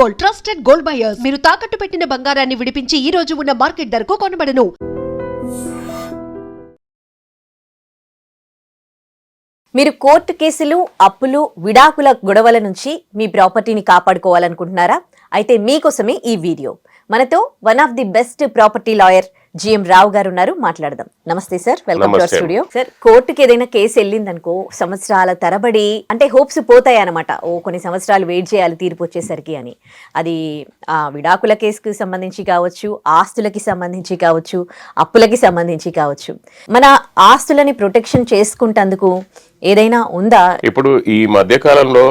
Gold, trusted gold buyers. మీరు తాకట్టు పెట్టిన బంగారాన్ని విడిపించి ఈ రోజు ఉన్న మార్కెట్ ధరకు కొనబడను. మీరు కోర్టు కేసులు, అప్పులు, విడాకుల గొడవల నుంచి మీ ప్రాపర్టీని కాపాడుకోవాలనుకుంటున్నారా? అయితే మీకోసమే ఈ వీడియో. మనతో one of the best property lawyer GM Rao garu ఉన్నారు. మాట్లాడదాం. నమస్తే sir, welcome to our studio. Sir, కోర్టుకి ఏదైనా కేసు వెళ్ళిందనుకో సంవత్సరాల తరబడి అంటే హోప్స్ పోతాయి అనమాట. కొన్ని సంవత్సరాలు వెయిట్ చేయాలి తీర్పు వచ్చేసరికి అని. అది విడాకుల కేసుకి సంబంధించి కావచ్చు, ఆస్తులకి సంబంధించి కావచ్చు, అప్పులకి సంబంధించి కావచ్చు. మన ఆస్తులని ప్రొటెక్షన్ చేసుకుంటందుకు ఏదైనా ఉందా? ఇప్పుడు ఈ మధ్య కాలంలో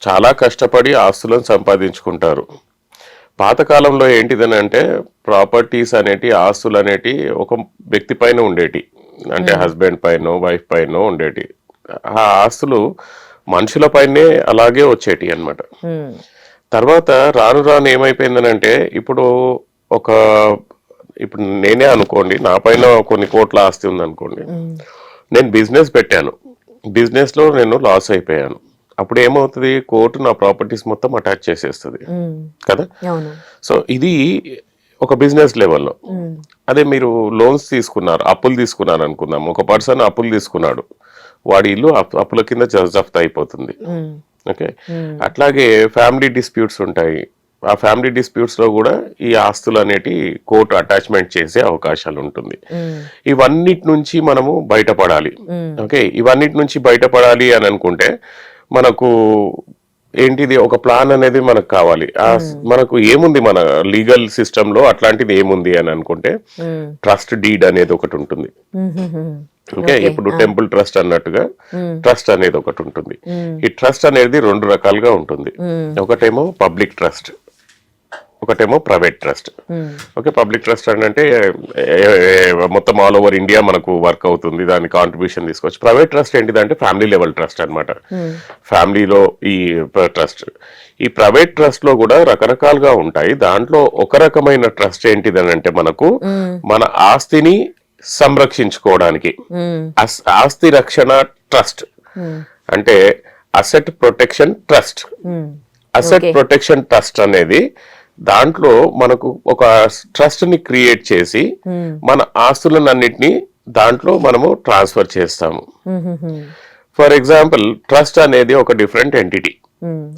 చాలా కష్టపడి ఆస్తులను సంపాదించుకుంటారు. పాతకాలంలో ఏంటిదని అంటే ప్రాపర్టీస్ అనేటి, ఆస్తులు అనేటి ఒక వ్యక్తి పైన ఉండేటి, అంటే హస్బెండ్ పైన, వైఫ్ పైన ఉండేటి. ఆ ఆస్తులు మనుషుల పైనే అలాగే వచ్చేటి అన్నమాట. తర్వాత రాను రాను ఏమైపోయిందని అంటే ఇప్పుడు నేనే అనుకోండి, నా పైన కొన్ని కోట్ల ఆస్తి ఉందనుకోండి, నేను బిజినెస్ పెట్టాను, బిజినెస్ లో నేను లాస్ అయిపోయాను. అప్పుడు ఏమవుతుంది, కోర్టు నా ప్రాపర్టీస్ మొత్తం అటాచ్ చేసేస్తుంది కదా. సో ఇది ఒక బిజినెస్ లెవెల్లో. అదే మీరు లోన్స్ తీసుకున్నారు, అప్పులు తీసుకున్నారు అనుకుందాం. ఒక పర్సన్ అప్పులు తీసుకున్నాడు, వాడి ఇల్లు అప్పుల కింద జప్తు అయిపోతుంది. ఓకే, అట్లాగే ఫ్యామిలీ డిస్ప్యూట్స్ ఉంటాయి. ఆ ఫ్యామిలీ డిస్ప్యూట్స్ లో కూడా ఈ ఆస్తులు అనేటి కోర్టు అటాచ్మెంట్ చేసే అవకాశాలు ఉంటుంది. ఇవన్నిటి నుంచి మనము బయటపడాలి. ఓకే, ఇవన్నిటి నుంచి బయటపడాలి అని అనుకుంటే మనకు ఏంటిది, ఒక ప్లాన్ అనేది మనకు కావాలి. మనకు ఏముంది మన లీగల్ సిస్టమ్ లో అట్లాంటిది ఏముంది అని అనుకుంటే ట్రస్ట్ డీడ్ అనేది ఒకటి ఉంటుంది. ఓకే, ఇప్పుడు టెంపుల్ ట్రస్ట్ అన్నట్టుగా ట్రస్ట్ అనేది ఒకటి ఉంటుంది. ఈ ట్రస్ట్ అనేది రెండు రకాలుగా ఉంటుంది. ఒకటేమో పబ్లిక్ ట్రస్ట్, ఒకటేమో private trust. Okay, public trust అంటే మొత్తం ఆల్ ఓవర్ ఇండియా మనకు వర్క్ అవుతుంది, దాని కాంట్రిబ్యూషన్ తీసుకోవచ్చు. ప్రైవేట్ ట్రస్ట్ ఏంటిదంటే ఫ్యామిలీ లెవెల్ ట్రస్ట్ అనమాట. ఫ్యామిలీలో ఈ ట్రస్ట్, ఈ ప్రైవేట్ ట్రస్ట్ లో కూడా రకరకాలుగా ఉంటాయి. దాంట్లో ఒక రకమైన ట్రస్ట్ ఏంటిదని అంటే మనకు మన ఆస్తిని సంరక్షించుకోవడానికి ఆస్తి రక్షణ ట్రస్ట్, అంటే asset protection trust. Asset protection trust అనేది దాంట్లో మనకు ఒక ట్రస్ట్ ని క్రియేట్ చేసి మన ఆస్తులన్నిటిని దాంట్లో మనము ట్రాన్స్ఫర్ చేస్తాము. ఫర్ ఎగ్జాంపుల్, ట్రస్ట్ అనేది ఒక డిఫరెంట్ ఎంటిటీ,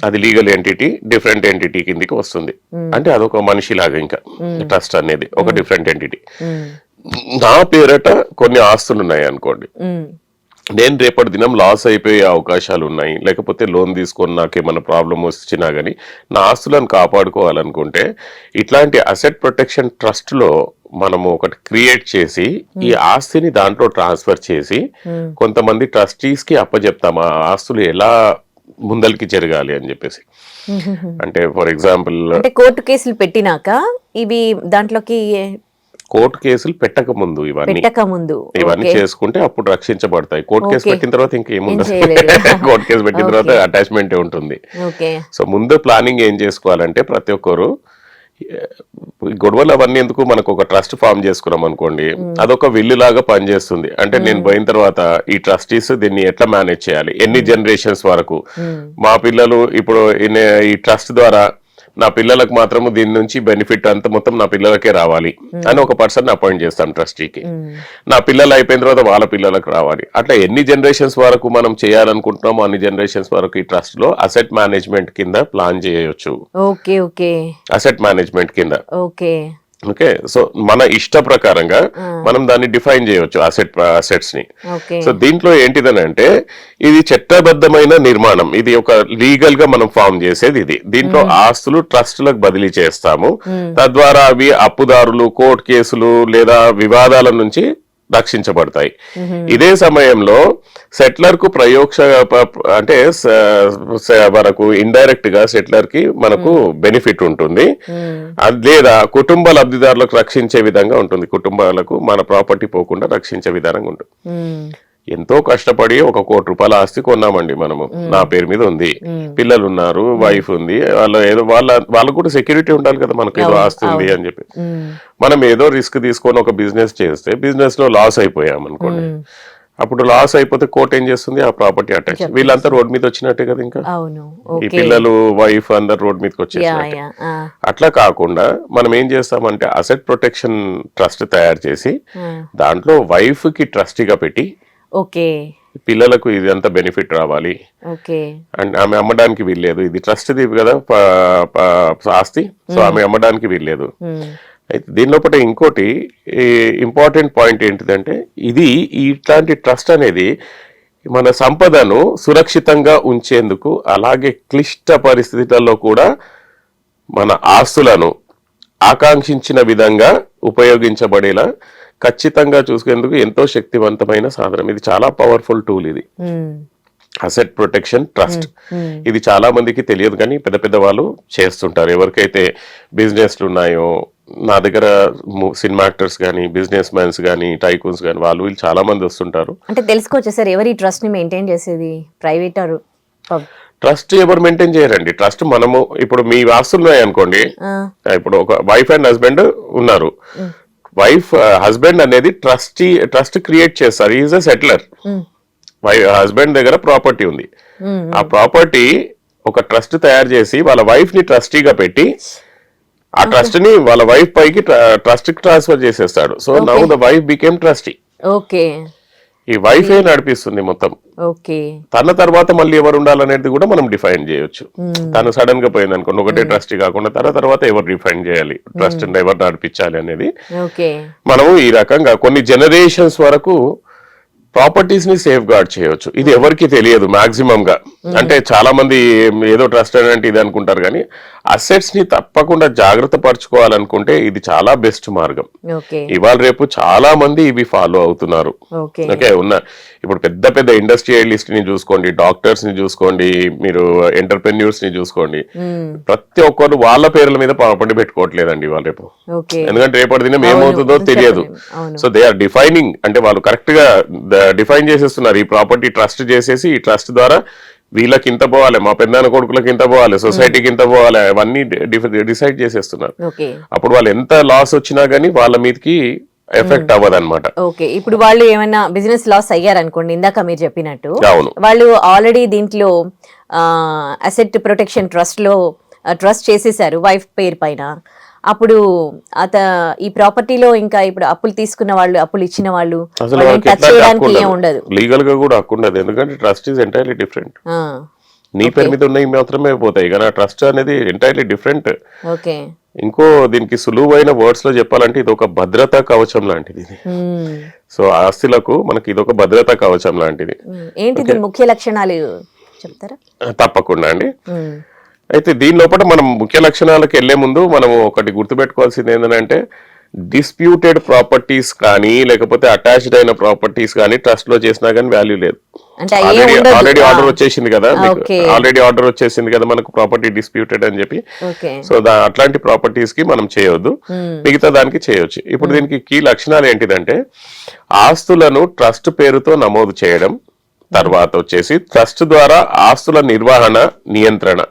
అది లీగల్ ఎంటిటీ, డిఫరెంట్ ఎంటిటీ కిందికి వస్తుంది. అంటే అదొక మనిషిలాగా, ఇంకా ట్రస్ట్ అనేది ఒక డిఫరెంట్ ఎంటిటీ. నా పేరట కొన్ని ఆస్తులు ఉన్నాయి అనుకోండి, నేను రేపటి దినం లాస్ అయిపోయే అవకాశాలు ఉన్నాయి, లేకపోతే లోన్ తీసుకొని నాకేమైనా ప్రాబ్లం వచ్చినా గానీ నా ఆస్తులను కాపాడుకోవాలనుకుంటే ఇట్లాంటి అసెట్ ప్రొటెక్షన్ ట్రస్ట్ లో మనము ఒకటి క్రియేట్ చేసి ఈ ఆస్తిని దాంట్లో ట్రాన్స్ఫర్ చేసి కొంతమంది ట్రస్టీస్ కి అప్పచెప్తాం ఆ ఆస్తులు ఎలా ముందరికి జరగాలి అని చెప్పేసి. అంటే ఫర్ ఎగ్జాంపుల్, కోర్టు కేసులు పెట్టినాక ఇవి దాంట్లోకి, కోర్టు కేసులు పెట్టక ముందు ఇవన్నీ చేసుకుంటే అప్పుడు రక్షించబడతాయి. కోర్టు కేసు పెట్టిన తర్వాత ఇంకేముండదు, కోర్టు కేసు పెట్టిన తర్వాత అటాచ్మెంట్ ఉంటుంది. సో ముందు ప్లానింగ్ ఏం చేసుకోవాలంటే ప్రతి ఒక్కరు గొడవలు అవన్నీ ఎందుకు, మనకు ఒక ట్రస్ట్ ఫామ్ చేసుకున్నాం అనుకోండి, అదొక విల్లు లాగా పనిచేస్తుంది. అంటే నేను పోయిన తర్వాత ఈ ట్రస్టీస్ దీన్ని ఎట్లా మేనేజ్ చేయాలి, ఎన్ని జనరేషన్స్ వరకు, మా పిల్లలు ఇప్పుడు ఈ ట్రస్ట్ ద్వారా నా పిల్లలకు మాత్రము దీని నుంచి బెనిఫిట్ అంత మొత్తం నా పిల్లలకే రావాలి అని ఒక పర్సన్ అపాయింట్ చేస్తాం ట్రస్టీకి. నా పిల్లలు అయిపోయిన తర్వాత వాళ్ళ పిల్లలకు రావాలి. అట్లా ఎన్ని జనరేషన్స్ వరకు మనం చేయాలనుకుంటున్నామో అన్ని జనరేషన్స్ వరకు ఈ ట్రస్ట్ లో అసెట్ మేనేజ్మెంట్ కింద ప్లాన్ చేయొచ్చు. అసెట్ మేనేజ్మెంట్ కింద. ఓకే, సో మన ఇష్ట ప్రకారంగా మనం దాన్ని డిఫైన్ చేయవచ్చు అసెట్స్ ని. సో దీంట్లో ఏంటిదని అంటే ఇది చట్టబద్ధమైన నిర్మాణం, ఇది ఒక లీగల్ గా మనం ఫామ్ చేసేది ఇది. దీంట్లో ఆస్తులు ట్రస్టులకు బదిలీ చేస్తాము, తద్వారా అవి అప్పుదారులు, కోర్టు కేసులు లేదా వివాదాల నుంచి రక్షించబడతాయి. ఇదే సమయంలో సెటిలర్ కు అంటే మనకు ఇండైరెక్ట్ గా సెటిలర్ కి మనకు బెనిఫిట్ ఉంటుంది, లేదా కుటుంబ లబ్ధిదారులకు రక్షించే విధంగా ఉంటుంది. కుటుంబాలకు మన ప్రాపర్టీ పోకుండా రక్షించే విధానంగా ఉంటుంది. ఎంతో కష్టపడి ఒక ₹1 కోటి ఆస్తి కొన్నామండి మనము, నా పేరు మీద ఉంది, పిల్లలు ఉన్నారు, వైఫ్ ఉంది, వాళ్ళకు కూడా సెక్యూరిటీ ఉండాలి కదా, మనకు ఏదో ఆస్తి ఉంది అని చెప్పి. మనం ఏదో రిస్క్ తీసుకొని ఒక బిజినెస్ చేస్తే బిజినెస్ లో లాస్ అయిపోయాం అనుకోండి, అప్పుడు లాస్ అయిపోతే కోర్ట్ ఏం చేస్తుంది, ఆ ప్రాపర్టీ అటాచ్. వీళ్ళంతా రోడ్ మీద వచ్చినట్టే కదా, ఇంకా అవును. ఈ పిల్లలు వైఫ్ అందరు రోడ్ మీదకి వచ్చేసినట్టే. అట్లా కాకుండా మనం ఏం చేస్తామంటే అసెట్ ప్రొటెక్షన్ ట్రస్ట్ తయారు చేసి దాంట్లో వైఫ్ కి ట్రస్టీగా పెట్టి, ఓకే, పిల్లలకు ఇది అంత బెనిఫిట్ రావాలి, ఓకే, అండ్ ఆమె అమ్మడానికి వీల్లేదు, ఇది ట్రస్ట్ ది కదా ఆస్తి, సో ఆమె అమ్మడానికి వీల్లేదు. అయితే దీని లోపల ఇంకోటి ఇంపార్టెంట్ పాయింట్ ఏంటిదంటే, ఇది ఇట్లాంటి ట్రస్ట్ అనేది మన సంపదను సురక్షితంగా ఉంచేందుకు, అలాగే క్లిష్ట పరిస్థితులలో కూడా మన ఆస్తులను ఆకాంక్షించిన విధంగా ఉపయోగించబడేలా ఖచ్చితంగా చూసుకునేందుకు ఎంతో శక్తివంతమైన సాధనం. ఇది చాలా పవర్ఫుల్ టూల్ ఇది, అసెట్ ప్రొటెక్షన్ ట్రస్ట్. ఇది చాలా మందికి తెలియదు, కానీ పెద్ద పెద్ద వాళ్ళు చేస్తుంటారు. ఎవరికైతే బిజినెస్లు ఉన్నాయో, నా దగ్గర సినిమా యాక్టర్స్ కానీ, బిజినెస్ మ్యాన్స్ కానీ, టైకూన్స్ కానీ, వీళ్ళు చాలా మంది వస్తుంటారు. అంటే తెలుసుకోవచ్చు సార్, ఎవరి ట్రస్ట్ ని మెయింటైన్ చేసేది, ప్రైవేట్ ఆర్ ట్రస్ట్ ఎవరు మెయింటైన్ చేయరండి. ట్రస్ట్ మనము, ఇప్పుడు మీ ఆస్తులు ఉన్నాయి అనుకోండి, ఇప్పుడు ఒక వైఫ్ అండ్ హస్బెండ్ ఉన్నారు, హస్బెండ్ అనేది ట్రస్ట్ క్రియేట్ చేస్తారు, ఈజ్ అ సెటిలర్. హస్బెండ్ దగ్గర ప్రాపర్టీ ఉంది, ఆ ప్రాపర్టీ ఒక ట్రస్ట్ తయారు చేసి వాళ్ళ వైఫ్ ని ట్రస్టీగా పెట్టి ఆ ట్రస్ట్ ని వాళ్ళ వైఫ్ పైకి ట్రస్ట్ కి ట్రాన్స్ఫర్ చేసేస్తాడు. So now the wife became trustee. Okay, ఈ వైఫ్ ఏ నడిపిస్తుంది మొత్తం. ఓకే, తన తర్వాత మళ్ళీ ఎవరు ఉండాలనేది కూడా మనం డిఫైన్ చేయొచ్చు. తను సడన్ గా పోయింది అనుకోండి, ఒకటే ట్రస్టీ కాకుండా తన తర్వాత ఎవరు డిఫైన్ చేయాలి, ట్రస్ట్ ఎవరు నడిపించాలి అనేది మనము ఈ రకంగా కొన్ని జనరేషన్స్ వరకు ప్రాపర్టీస్ ని సేఫ్ గార్డ్ చేయవచ్చు. ఇది ఎవరికి తెలియదు మాక్సిమం గా. అంటే చాలా మంది ఏదో ట్రస్ట్ అంటే ఇది అనుకుంటారు, కానీ అసెట్స్ ని తప్పకుండా జాగ్రత్త పరచుకోవాలనుకుంటే ఇది చాలా బెస్ట్ మార్గం. ఇవాళ రేపు చాలా మంది ఇవి ఫాలో అవుతున్నారు. ఓకే, ఇప్పుడు పెద్ద పెద్ద ఇండస్ట్రియలిస్ట్ ని చూసుకోండి, డాక్టర్స్ ని చూసుకోండి, మీరు ఎంటర్ప్రెన్యూర్స్ ని చూసుకోండి, ప్రతి ఒక్కరు వాళ్ళ పేర్ల మీద ప్రాపర్టీ పెట్టుకోవట్లేదండి ఇవాళ రేపు. ఎందుకంటే రేపటి దినం ఏమవుతుందో తెలియదు. సో దే ఆర్ డిఫైనింగ్, అంటే వాళ్ళు కరెక్ట్ గా డిఫైన్ చేసేస్తున్నారు. ఈ ప్రాపర్టీ ట్రస్ట్ చేసేసి, ఈ ట్రస్ట్ ద్వారా వీళ్ళకి ఇంత పోవాలి, మా పెద్దనాన్న కొడుకులకి ఇంత పోవాలి, సొసైటీకి ఇంత పోవాలి, అవన్నీ డిసైడ్ చేసేస్తున్నారు. అప్పుడు వాళ్ళు ఎంత లాస్ వచ్చినా గానీ వాళ్ళ మీదకి ఎఫెక్ట్ అవ్వదన్నమాట. ఓకే, ఇప్పుడు వాళ్ళు ఏమైనా బిజినెస్ లాస్ అయ్యారనుకోండి, ఇందాక మీరు చెప్పినట్టు అవును, వాళ్ళు ఆల్రెడీ దీంట్లో అసెట్ ప్రొటెక్షన్ ట్రస్ట్ లో ట్రస్ట్ చేసేసారు వైఫ్ పేరు పైన. అప్పుడు ఈ ప్రాపర్టీలో ఇంకా ఇప్పుడు అప్పులు తీసుకున్న వాళ్ళు, అప్పులు ఇచ్చిన వాళ్ళు టచ్ చేయడానికి ఏం ఉండదు, లీగల్ గా కూడా హక్కు ఉండదు. ఎందుకంటే ట్రస్ట్ ఈజ్ ఎంటైర్లీ డిఫరెంట్. నీ పేరు మీద ఉన్నవి మాత్రమే పోతాయి, కానీ ట్రస్ట్ అనేది ఎంటైర్లీ డిఫరెంట్. ఓకే, ఇంకో దీనికి సులువైన వర్డ్స్ లో చెప్పాలంటే ఇది ఒక భద్రతా కవచం లాంటిది. సో ఆస్తులకు మనకి ఇది ఒక భద్రతా కవచం లాంటిది. ఏంటిది ముఖ్య లక్షణాలు చెప్తారా? తప్పకుండా అండి. అయితే దీని లోపల మనం ముఖ్య లక్షణాలకు వెళ్లే ముందు మనం ఒకటి గుర్తుపెట్టుకోవాల్సింది ఏంటంటే, డిస్ప్యూటెడ్ ప్రాపర్టీస్ కానీ లేకపోతే అటాచ్డ్ అయిన ప్రాపర్టీస్ కానీ ట్రస్ట్ లో చేసినా కానీ వాల్యూ లేదు. ఆల్రెడీ ఆర్డర్ వచ్చేసింది కదా, మనకు ప్రాపర్టీ డిస్ప్యూటెడ్ అని చెప్పి. సో అట్లాంటి ప్రాపర్టీస్ కి మనం చేయొద్దు, మిగతా దానికి చేయొచ్చు. ఇప్పుడు దీనికి కీ లక్షణాలు ఏంటిదంటే, ఆస్తులను ట్రస్ట్ పేరుతో నమోదు చేయడం, తర్వాత వచ్చేసి ట్రస్ట్ ద్వారా ఆస్తుల నిర్వహణ, నియంత్రణ,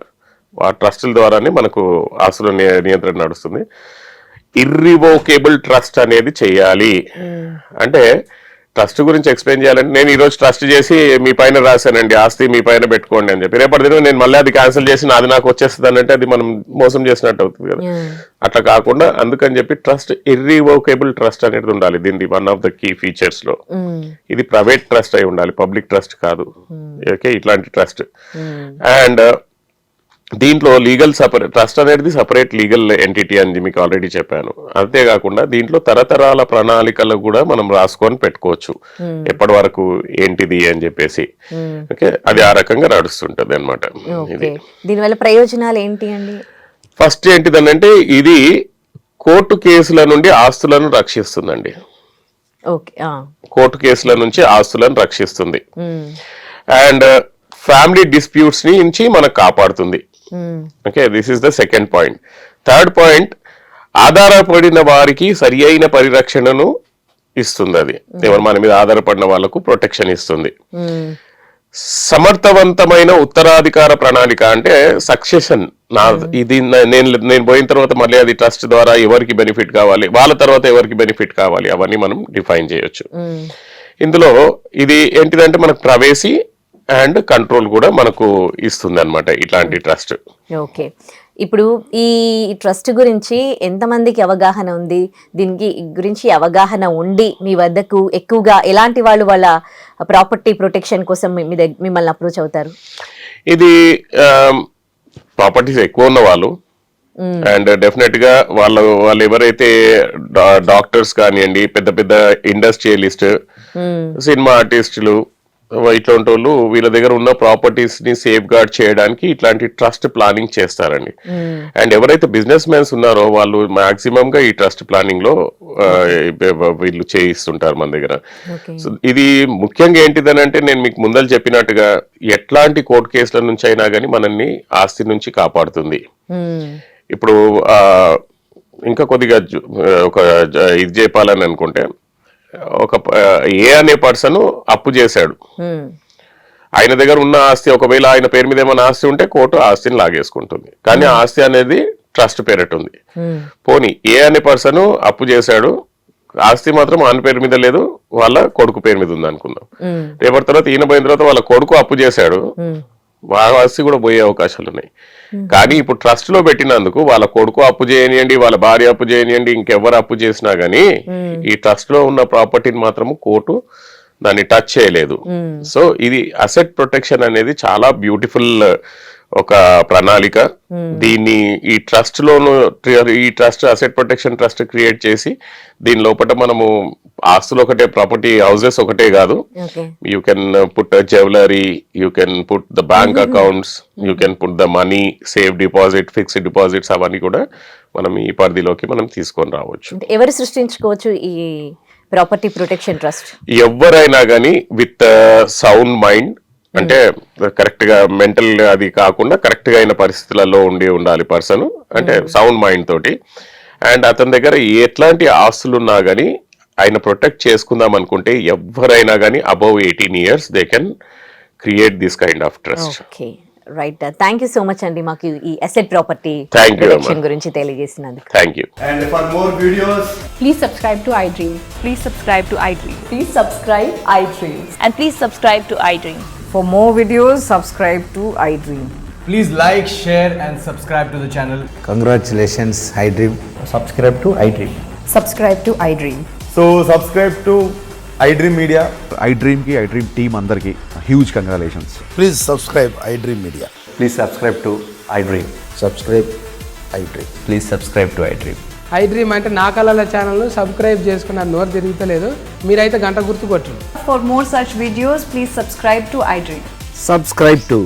ఆ ట్రస్టుల ద్వారానే మనకు ఆస్తుల నియంత్రణ నడుస్తుంది. ఇర్రివోకేబుల్ ట్రస్ట్ అనేది చేయాలి. అంటే ట్రస్ట్ గురించి ఎక్స్ప్లెయిన్ చేయాలంటే, నేను ఈ రోజు ట్రస్ట్ చేసి మీ పైన రాశానండి, ఆస్తి మీ పైన పెట్టుకోండి అని చెప్పి, రేపటి దినం నేను మళ్ళీ అది క్యాన్సిల్ చేసి అది నాకు వచ్చేస్తుంది అంటే అది మనం మోసం చేసినట్టు అవుతుంది కదా. అట్లా కాకుండా అందుకని చెప్పి ట్రస్ట్ ఇర్రివోకేబుల్ ట్రస్ట్ అనేది ఉండాలి. దీనికి one of the key features లో ఇది ప్రైవేట్ ట్రస్ట్ అయి ఉండాలి, పబ్లిక్ ట్రస్ట్ కాదు. ఓకే, ఇట్లాంటి ట్రస్ట్. అండ్ దీంట్లో లీగల్ ట్రస్ట్ అనేది సపరేట్ లీగల్ ఎంటిటీ అని మీకు ఆల్రెడీ చెప్పాను. అంతేకాకుండా దీంట్లో తరతరాల ప్రణాళికలు కూడా మనం రాసుకొని పెట్టుకోవచ్చు, ఎప్పటి వరకు ఏంటిది అని చెప్పేసి. ఓకే, అది ఆ రకంగా నడుస్తుంటది అనమాట. దీనివల్ల ప్రయోజనాలు ఏంటి అండి? ఫస్ట్ ఏంటిదనంటే, ఇది కోర్టు కేసుల నుండి ఆస్తులను రక్షిస్తుందండి. కోర్టు కేసుల నుంచి ఆస్తులను రక్షిస్తుంది. అండ్ ఫ్యామిలీ డిస్ప్యూట్స్ నుంచి మనకు కాపాడుతుంది. Okay, this is the second point. Third point, ఆధారపడిన వారికి సరి అయిన పరిరక్షణను ఇస్తుంది. అది ఎవరు మన మీద ఆధారపడిన వాళ్ళకు ప్రొటెక్షన్ ఇస్తుంది. సమర్థవంతమైన ఉత్తరాధికార ప్రణాళిక అంటే సక్సెషన్. ఇది నేను పోయిన తర్వాత మళ్ళీ అది ట్రస్ట్ ద్వారా ఎవరికి బెనిఫిట్ కావాలి, వాళ్ళ తర్వాత ఎవరికి బెనిఫిట్ కావాలి, అవన్నీ మనం డిఫైన్ చేయొచ్చు. ఇందులో ఇది ఏంటిదంటే మనకు ప్రైవసీ అండ్ కంట్రోల్ కూడా మనకు ఇస్తుంది అనమాట ఇట్లాంటి ట్రస్ట్. ఓకే, ఇప్పుడు ఈ ట్రస్ట్ గురించి ఎంతమందికి అవగాహన ఉంది? దీనికి గురించి అవగాహన ఉండి మీ వద్దకు ఎక్కువగా ఎలాంటి వాళ్ళు వాళ్ళ ప్రాపర్టీ ప్రొటెక్షన్ కోసం మిమ్మల్ని అప్రోచ్ అవుతారు? ఇది ప్రాపర్టీస్ ఎక్కువ ఉన్న వాళ్ళు అండ్ డెఫినెట్ గా వాళ్ళు ఎవరైతే డాక్టర్స్ కానివ్వండి, పెద్ద పెద్ద ఇండస్ట్రియలిస్ట్, సినిమా ఆర్టిస్టులు, ఇట్లాంటి వాళ్ళు వీళ్ళ దగ్గర ఉన్న ప్రాపర్టీస్ ని సేఫ్ గార్డ్ చేయడానికి ఇట్లాంటి ట్రస్ట్ ప్లానింగ్ చేస్తారండి. అండ్ ఎవరైతే బిజినెస్ మ్యాన్స్ ఉన్నారో వాళ్ళు మాక్సిమం గా ఈ ట్రస్ట్ ప్లానింగ్ లో వీళ్ళు చేయిస్తుంటారు మన దగ్గర. సో ఇది ముఖ్యంగా ఏంటిదని అంటే నేను మీకు ముందర చెప్పినట్టుగా ఎట్లాంటి కోర్టు కేసుల నుంచి అయినా కానీ మనల్ని ఆస్తి నుంచి కాపాడుతుంది. ఇప్పుడు ఇంకా కొద్దిగా ఒక ఇది చెప్పాలని అనుకుంటే, ఒక ఏ అనే పర్సన్ అప్పు చేశాడు, ఆయన దగ్గర ఉన్న ఆస్తి ఒకవేళ ఆయన పేరు మీద ఏమైనా ఆస్తి ఉంటే కోర్టు ఆస్తిని లాగేసుకుంటుంది, కానీ ఆ ఆస్తి అనేది ట్రస్ట్ పేరిట ఉంది. పోనీ ఏ అనే పర్సన్ అప్పు చేశాడు, ఆస్తి మాత్రం ఆయన పేరు మీద లేదు, వాళ్ళ కొడుకు పేరు మీద ఉంది అనుకుందాం. రేపటి తర్వాత ఈయన పోయిన తర్వాత వాళ్ళ కొడుకు అప్పు చేశాడు, వాళ్ళ ఆస్తి కూడా పోయే అవకాశాలు ఉన్నాయి. కానీ ఇప్పుడు ట్రస్ట్ లో పెట్టినందుకు వాళ్ళ కొడుకు అప్పు చేయనియండి, వాళ్ళ భార్య అప్పు చేయనియండి, ఇంకెవరు అప్పు చేసినా గానీ ఈ ట్రస్ట్ లో ఉన్న ప్రాపర్టీని మాత్రము కోర్టు దాన్ని టచ్ చేయలేదు. సో ఇది అసెట్ ప్రొటెక్షన్ అనేది చాలా బ్యూటిఫుల్ ఒక ప్రణాళిక. దీన్ని ఈ ట్రస్ట్ లోను, ఈ trust asset protection trust create చేసి దీని లోపల మనము ఆస్తులు ఒకటే, ప్రాపర్టీ హౌసెస్ ఒకటే కాదు, you can put jewellery, you can put the bank accounts, you can put the money, safe deposit, fixed deposits, అవన్నీ కూడా మనం ఈ పరిధిలోకి మనం తీసుకొని రావచ్చు. ఎవరు సృష్టించుకోవచ్చు ఈ ప్రాపర్టీ ప్రొటెక్షన్ ట్రస్ట్? ఎవరైనా కానీ విత్ సౌండ్ మైండ్, అంటే కరెక్ట్ గా మెంటల్ అది కాకుండా కరెక్ట్ గా అయిన పరిస్థితులలో ఉండాలి పర్సన్, అంటే సౌండ్ మైండ్ తోటి. అండ్ అతని దగ్గర ఎట్లాంటి ఆస్తులు ఉన్నా గానీ ఆయన ప్రొటెక్ట్ చేసుకుందాం అనుకుంటే ఎవరైనా కానీ above 18 years they can create this kind of trust. Okay, right. Thank you so much అండి మాకు ఈ asset property Thank you, protection Amma. గురించి తెలియజేసినందుకు. Thank you. And for more videos, Please subscribe to iDream. Please subscribe to iDream. Please subscribe iDream. And please subscribe to iDream. For more videos, subscribe to iDream. please like, share and subscribe to the channel. Congratulations, iDream. Subscribe to iDream. Subscribe to iDream. So subscribe to iDream Media. iDream की iDream team अंदर की huge congratulations. Please subscribe iDream Media. Please subscribe to iDream. Subscribe iDream. Please subscribe to iDream. iDream అంటే నా కళల channel subscribe చేసుకున్న నోరు తిరుగుతలేదు, మీరైతే గంట గుర్తు కొట్టండి. For more such videos, please subscribe to iDream. Subscribe to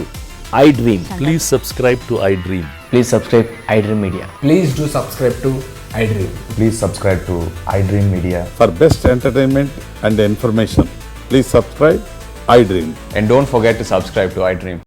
iDream. Please subscribe to iDream. Please subscribe iDream Media. Please do subscribe to iDream. Please subscribe to iDream Media. For best entertainment and information, please subscribe iDream. And don't forget to subscribe to iDream.